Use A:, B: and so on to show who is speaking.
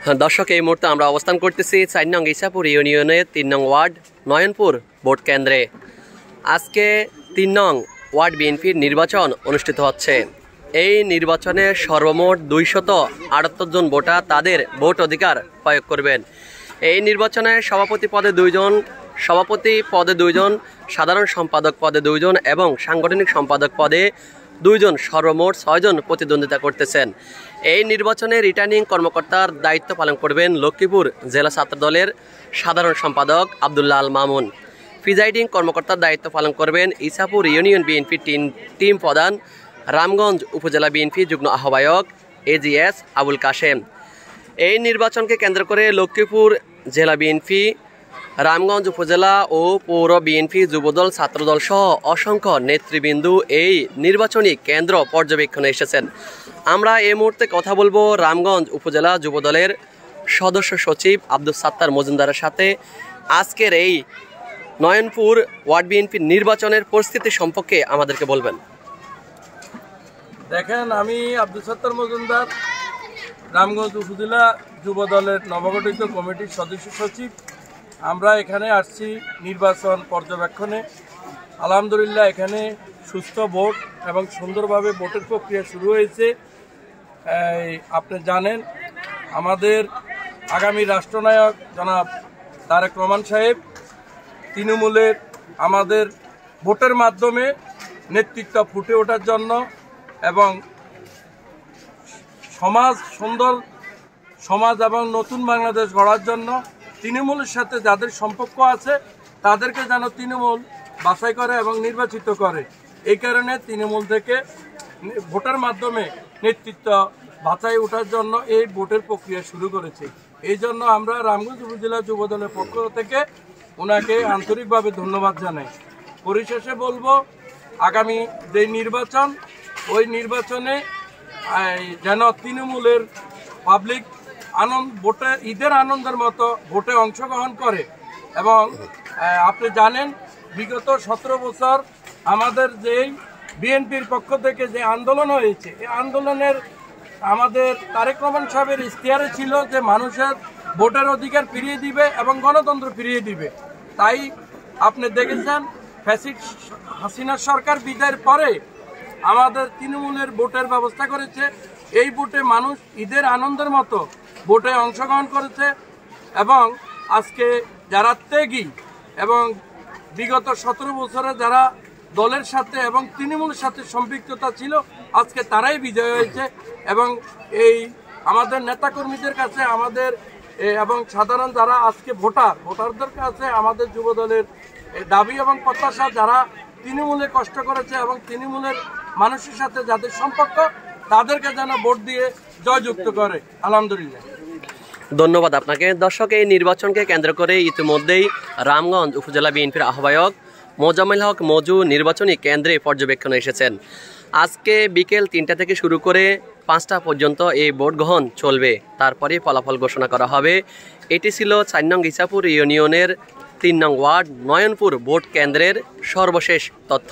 A: দর্শক, এই মুহূর্তে আমরা অবস্থান করতেছি 4 নং ইসাপুর ইউনিয়নের 3 নং ওয়ার্ড নয়নপুর ভোট কেন্দ্রে। আজকে 3 নং ওয়ার্ড বিএনপির নির্বাচন অনুষ্ঠিত হচ্ছে। এই নির্বাচনে সর্বমোট 278 জন ভোটার তাদের ভোট অধিকার প্রয়োগ করবেন। এই নির্বাচনে সভাপতি পদে 2 জন, সভাপতি পদে 2 জন, সাধারণ সম্পাদক পদে 2 জন এবং সাংগঠনিক সম্পাদক পদে 2 জন, সর্বমোট 6 জন প্রতিদ্বন্দ্বিতা করতেছেন। এই নির্বাচনে রিটার্নিং কর্মকর্তার দায়িত্ব পালন করবেন লক্ষ্মীপুর জেলা ছাত্রদলের সাধারণ সম্পাদক আব্দুল্লাহ আল মামুন। প্রিজাইডিং কর্মকর্তার দায়িত্ব পালন করবেন ইসাপুর ইউনিয়ন বিএনপি টিম প্রধান, রামগঞ্জ উপজেলা বিএনপি যুগ্ম আহ্বায়ক এজিএস আবুল কাশেম। এই নির্বাচনকে কেন্দ্র করে লক্ষ্মীপুর জেলা বিএনপি, রামগঞ্জ উপজেলা ও পৌর বিএনপি, যুবদল, ছাত্রদল সহ অসংখ্য নেতৃবৃন্দ এই নির্বাচনী কেন্দ্র পর্যবেক্ষণে এসেছেন। আমরা এই মুহূর্তে কথা বলবো রামগঞ্জ উপজেলা যুবদলের সদস্য সচিব আব্দুল সাত্তার মজুমদারের সাথে। আজকের এই নয়নপুর ওয়ার্ড বিএনপির নির্বাচনের পরিস্থিতি সম্পর্কে আমাদেরকে বলবেন।
B: দেখেন, আমি আব্দুল সাত্তার মজুমদার, রামগঞ্জ উপজেলা যুবদলের নবগঠিত কমিটির সদস্য সচিব। আমরা এখানে আসছি নির্বাচন পর্যবেক্ষণে। আলহামদুলিল্লাহ, এখানে সুস্থ ভোট এবং সুন্দরভাবে ভোটের প্রক্রিয়া শুরু হয়েছে। আপনি জানেন, আমাদের আগামী রাষ্ট্রনায়ক জনাব তারেক রহমান সাহেব তৃণমূলের আমাদের ভোটের মাধ্যমে নেতৃত্ব ফুটে ওঠার জন্য এবং সুন্দর সমাজ এবং নতুন বাংলাদেশ গড়ার জন্য তৃণমূলের সাথে যাদের সম্পর্ক আছে তাদেরকে যেন তৃণমূল বাছাই করে এবং নির্বাচিত করে। এই কারণে তৃণমূল থেকে ভোটের মাধ্যমে নেতৃত্ব বাছাই ওঠার জন্য এই ভোটের প্রক্রিয়া শুরু করেছে। এই জন্য আমরা রামগঞ্জ উপজেলা যুবদলের পক্ষ থেকে ওনাকে আন্তরিকভাবে ধন্যবাদ জানাই। পরিশেষে বলবো, আগামী যে নির্বাচন, ওই নির্বাচনে যেন তৃণমূলের পাবলিক ভোটে ঈদের আনন্দের মতো ভোটে অংশগ্রহণ করে। এবং আপনি জানেন, বিগত 17 বছর আমাদের যেই বিএনপির পক্ষ থেকে যে আন্দোলন হয়েছে, এই আন্দোলনের আমাদের তারেক রহমান সাহেবের ইশতেহারে ছিল যে মানুষের ভোটের অধিকার ফিরিয়ে দিবে এবং গণতন্ত্র ফিরিয়ে দিবে। তাই আপনি দেখেছেন, ফ্যাসিস্ট হাসিনা সরকার বিদায়ের পরে আমাদের তৃণমূলের ভোটের ব্যবস্থা করেছে। এই ভোটে মানুষ ঈদের আনন্দের মতো ভোটে অংশগ্রহণ করেছে এবং আজকে যারা ত্যাগী এবং বিগত 17 বছরে যারা দলের সাথে এবং তৃণমূলের সাথে সম্পৃক্ততা ছিল, আজকে তারাই বিজয় হয়েছে। এবং এই আমাদের নেতাকর্মীদের কাছে আমাদের এবং সাধারণ যারা আজকে ভোটারদের কাছে আমাদের যুবদলের দাবি এবং প্রত্যাশা, যারা তৃণমূলে কষ্ট করেছে এবং তৃণমূলের মানুষের সাথে যাদের সম্পর্ক, তাদেরকে যেন ভোট দিয়ে জয়যুক্ত করে। আলহামদুলিল্লাহ,
A: ধন্যবাদ আপনাকে। দর্শক, এই নির্বাচনকে কেন্দ্র করে ইতিমধ্যেই রামগঞ্জ উপজেলা বিএনপির আহ্বায়ক মোজাম্মেল হক মজু নির্বাচনী কেন্দ্রে পর্যবেক্ষণে এসেছেন। আজকে বিকেল 3টা থেকে শুরু করে 5টা পর্যন্ত এই ভোট গ্রহণ চলবে, তারপরে ফলাফল ঘোষণা করা হবে। এটি ছিল 4 নং ইসাপুর ইউনিয়নের 3 নং ওয়ার্ড নয়নপুর ভোট কেন্দ্রের সর্বশেষ তথ্য।